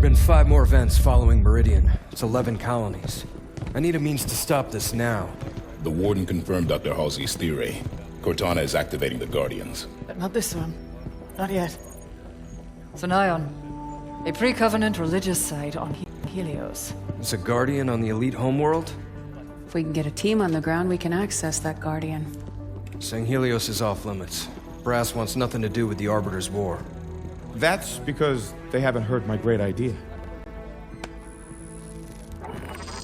been 5 more events following Meridian. It's 11 colonies. I need a means to stop this now. The Warden confirmed Dr. Halsey's theory. Cortona is activating the Guardians. But not this one. Not yet. It's an Ion. A pre-Covenant religious site on Helios. It's a Guardian on the elite homeworld? If we can get a team on the ground, we can access that Guardian. Saying Helios is off limits. Brass wants nothing to do with the Arbiter's War. That's because they haven't heard my great idea.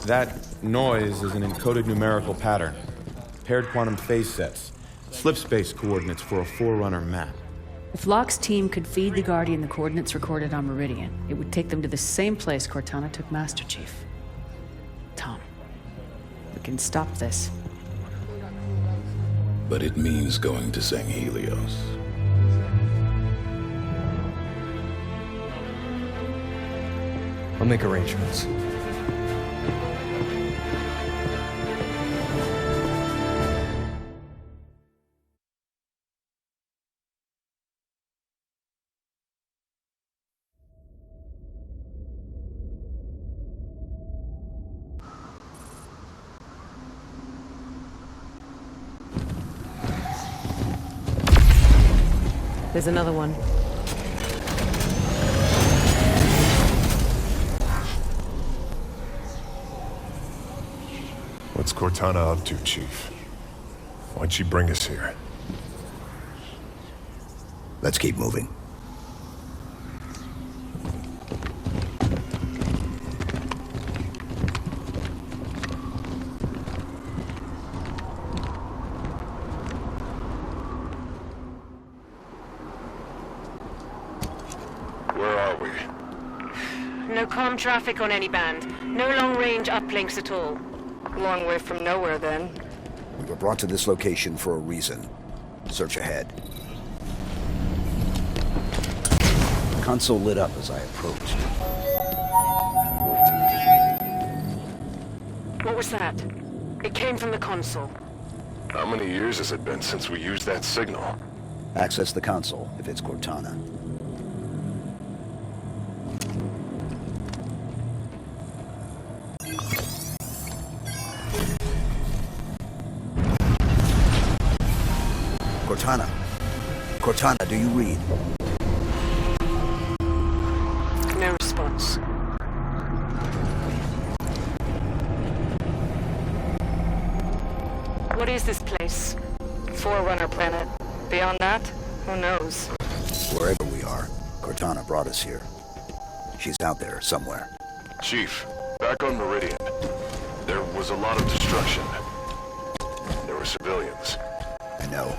That noise is an encoded numerical pattern. Paired quantum phase sets. Slip space coordinates for a Forunner map. If Locke's team could feed the Guardian the coordinates recorded on Meridian, it would take them to the same place Cortana took Master Chief. Tom, we can stop this. But it means going to St. Helios. I'll make arrangements. There's another one. What's Cortana up to, Chief? Why'd she bring us here? Let's keep moving. Where are we? No comm traffic on any band. No long-range uplinks at all. Long way from nowhere, then. We were brought to this location for a reason. Search ahead. The console lit up as I approached. What was that? It came from the console. How many years has it been since we used that signal? Access the console, if it's Cortana. Cortana. Cortana, do you read? No response. What is this place? Forerunner planet. Beyond that, who knows? Wherever we are, Cortana brought us here. She's out there somewhere. Chief, back on Meridian. There was a lot of destruction. There were civilians. I know.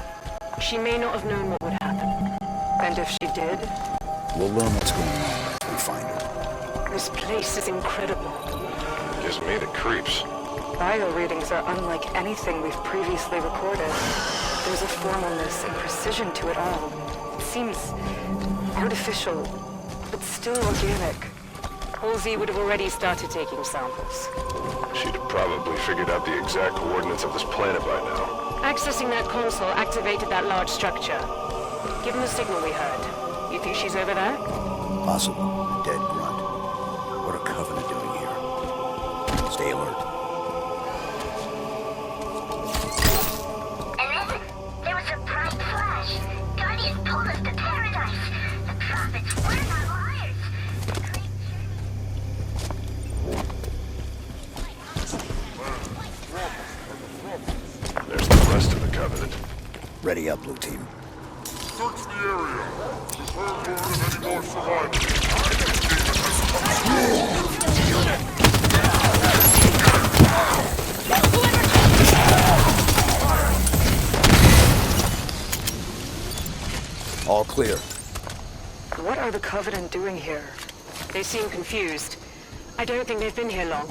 She may not have known what would happen. And if she did? We'll learn what's going on as we find her. This place is incredible. Gives me the creeps. Bio readings are unlike anything we've previously recorded. There's a formalness and precision to it all. It seems artificial, but still organic. Halsey would have already started taking samples. She'd have probably figured out the exact coordinates of this planet by now. Accessing that console activated that large structure. Given the signal we heard, you think she's over there? Possible. A dead grunt. What are Covenant doing here? Stay alert. And then, there was a bright flash. Guardians pulled us to paradise. The prophets were not liars. There's the rest of the Covenant. Ready up, Blue Team. Search the area. Confirm word of any more survivors. All clear. What are the Covenant doing here? They seem confused. I don't think they've been here long.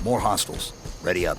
More hostiles. Ready up.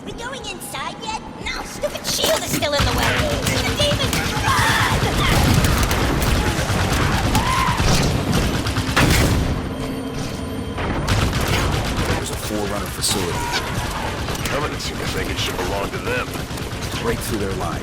We going inside yet? No, stupid shield is still in the way. The demons run! There's a Forunner facility. Covenant seem to think it should belong to them. Break through their line.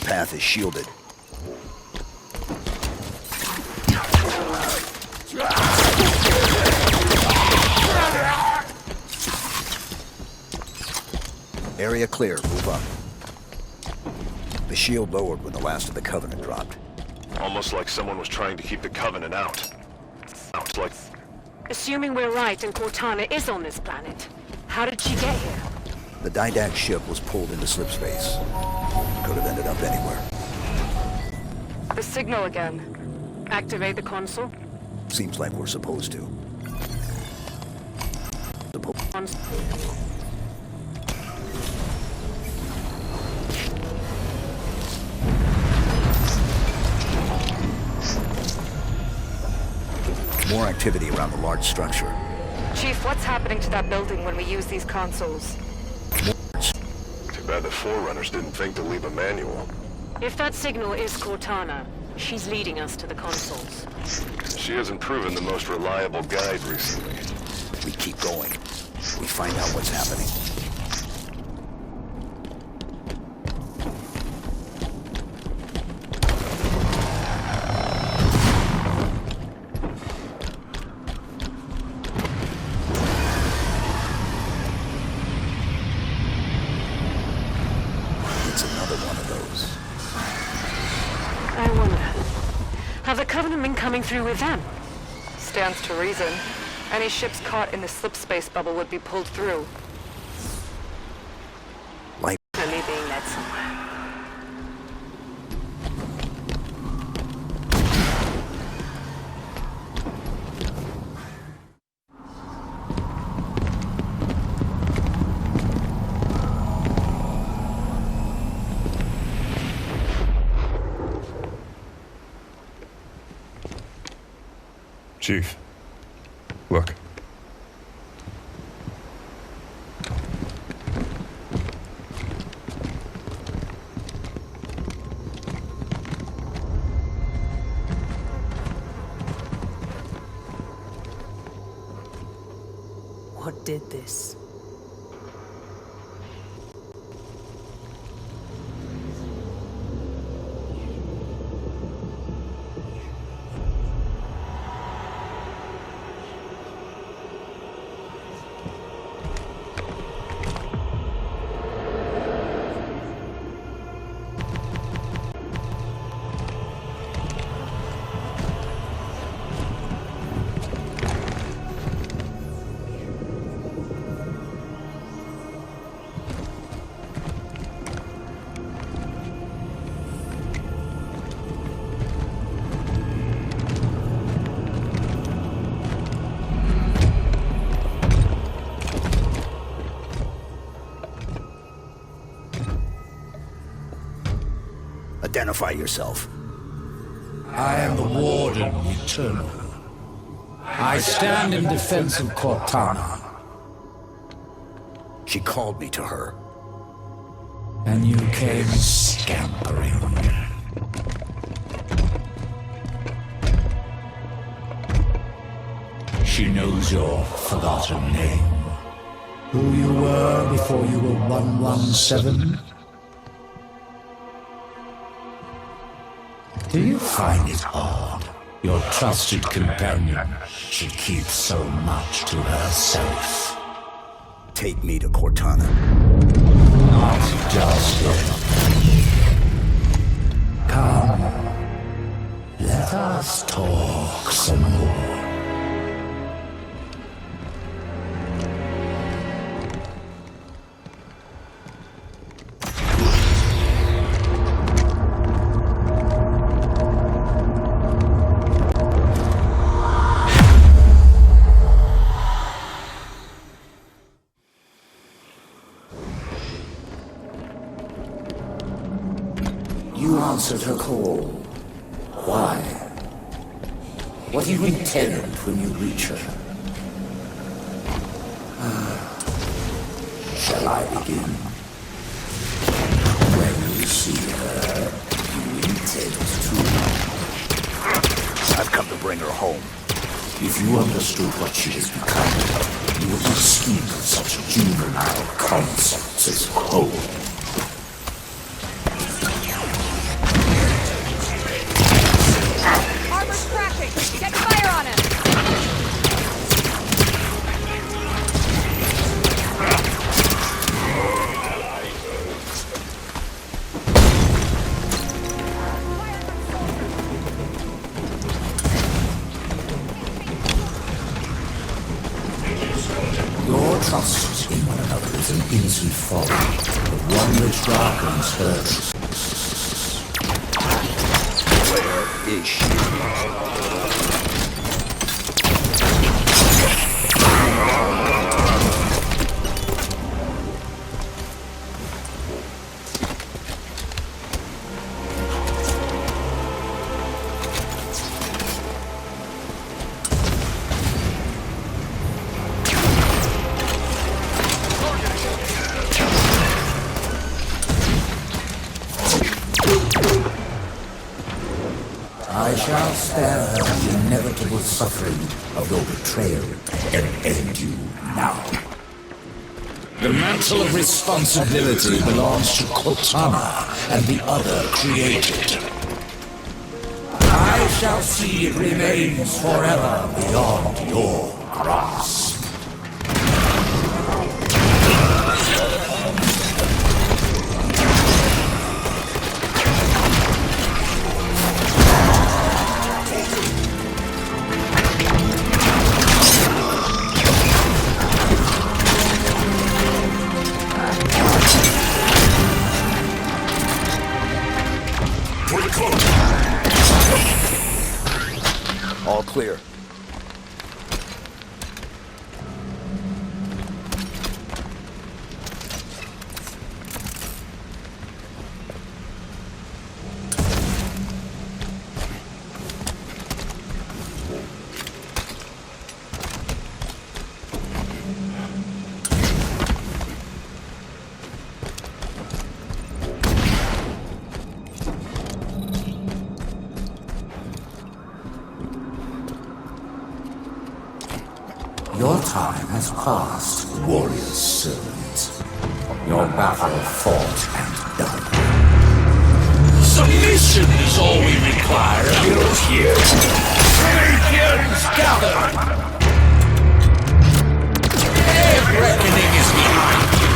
Path is shielded. Area clear. Move up. The shield lowered when the last of the Covenant dropped. Almost like someone was trying to keep the Covenant out. Like... Assuming we're right and Cortana is on this planet, how did she get here? The Didact ship was pulled into slipspace. Could have ended up anywhere. The signal again. Activate the console? Seems like we're supposed to. More activity around the large structure. Chief, what's happening to that building when we use these consoles? Too bad the Forerunners didn't think to leave a manual. If that signal is Cortana, she's leading us to the consoles. She hasn't proven the most reliable guide recently. We keep going. We find out what's happening. It's another one of those. I wonder, have the Covenant been coming through with them? Stands to reason. Any ships caught in the slipspace bubble would be pulled through. Like Only being led somewhere. Chief, look. What did this? Identify yourself. I am the Warden Eternal. I stand in defense of Cortona. She called me to her. And you came scampering. She knows your forgotten name. Who you were before you were 117? Do you find it odd your trusted companion should keep so much to herself? Take me to Cortona. Not just yet. Come. Let us talk some more. You answered her call. Why? What do you intend when you reach her? Shall I begin? When you see her, you intend to. I've come to bring her home. If you understood what she has become, you would not speak of such juvenile concepts as home. Armor's cracking! Get fire on him! Your trust in one another is an innocent folly, but one which darkens her truth. Where is she? I shall spare her the inevitable suffering of your betrayal and end you now. The mantle of responsibility belongs to Cortona and the other created. I shall see it remains forever beyond your grasp. All clear. Your time has passed, warrior's servant. Your battle fought and done. Submission is all we require of you here. Prometheans gather! Their reckoning is behind you.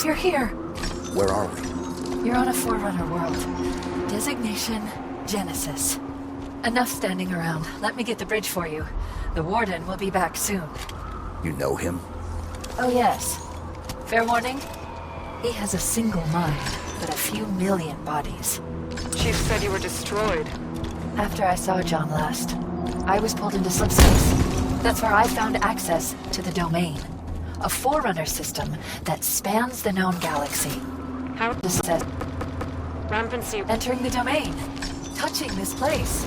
glad you're here. Where are we? You're on a Forunner world. Designation, Genesis. Enough standing around. Let me get the bridge for you. The Warden will be back soon. You know him? Oh yes. Fair warning, he has a single mind, but a few million bodies. Chief said you were destroyed. After I saw John last, I was pulled into slipspace. That's where I found access to the Domain. A Forerunner system that spans the known galaxy. How does that? Rampancy Entering the Domain. Touching this place.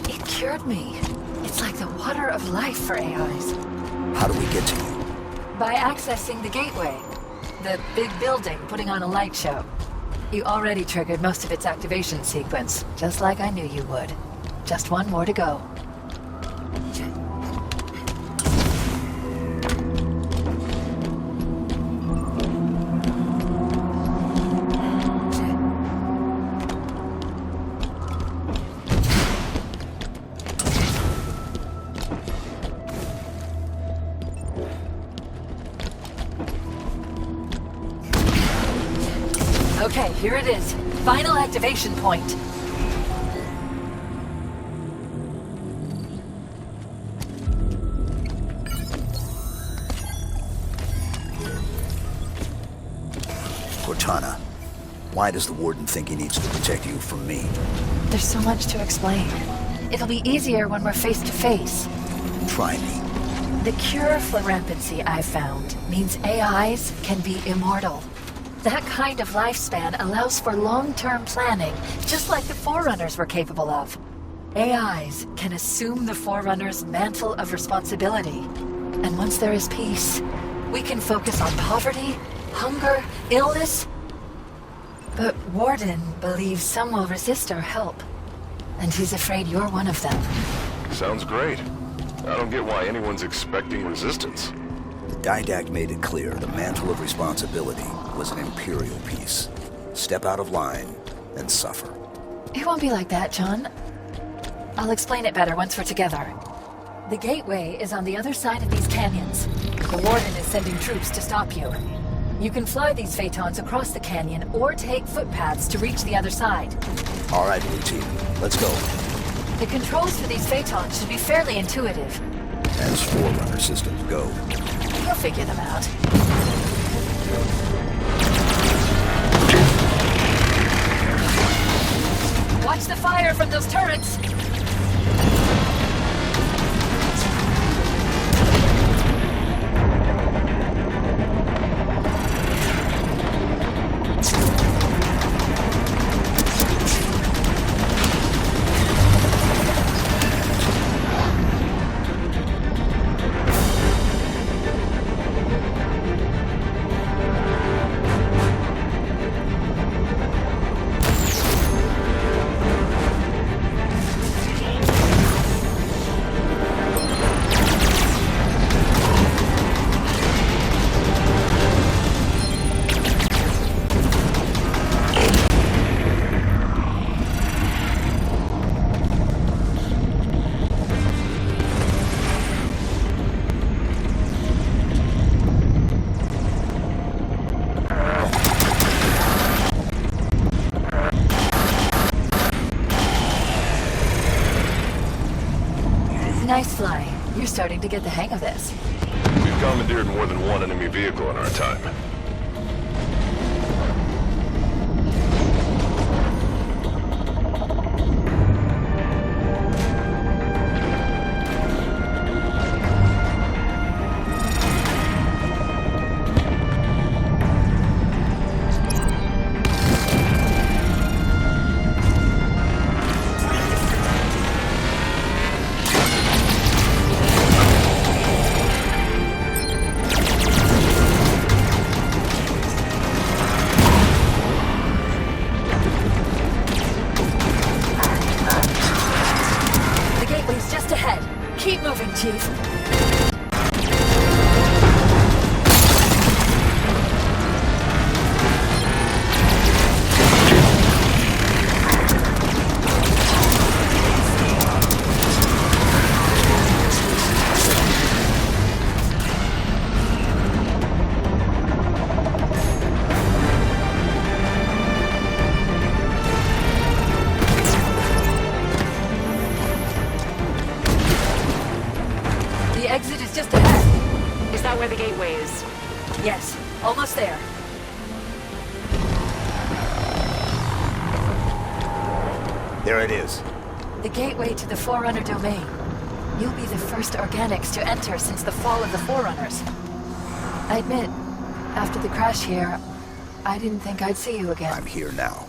It cured me. It's like the water of life for AIs. How do we get to you? By accessing the gateway. The big building putting on a light show. You already triggered most of its activation sequence, just like I knew you would. Just one more to go. Okay, here it is. Final activation point. Cortana, why does the Warden think he needs to protect you from me? There's so much to explain. It'll be easier when we're face to face. Try me. The cure for rampancy I've found means AIs can be immortal. That kind of lifespan allows for long-term planning, just like the Forerunners were capable of. AIs can assume the Forerunner's mantle of responsibility. And once there is peace, we can focus on poverty, hunger, illness. But Warden believes some will resist our help. And he's afraid you're one of them. Sounds great. I don't get why anyone's expecting resistance. The Didact made it clear the mantle of responsibility was an Imperial piece. Step out of line and suffer. It won't be like that, John. I'll explain it better once we're together. The gateway is on the other side of these canyons. The Warden is sending troops to stop you. You can fly these Phaetons across the canyon or take footpaths to reach the other side. All right, Blue Team. Let's go. The controls for these Phaetons should be fairly intuitive. As Forerunner systems go. You'll figure them out. Watch the fire from those turrets! Nice flying. You're starting to get the hang of this. We've commandeered more than one enemy vehicle in our time. Keep moving, Chief. where the gateway is? Yes, almost there. There it is. The gateway to the Forunner domain. You'll be the first organics to enter since the fall of the Forerunners. I admit, after the crash here, I didn't think I'd see you again. I'm here now.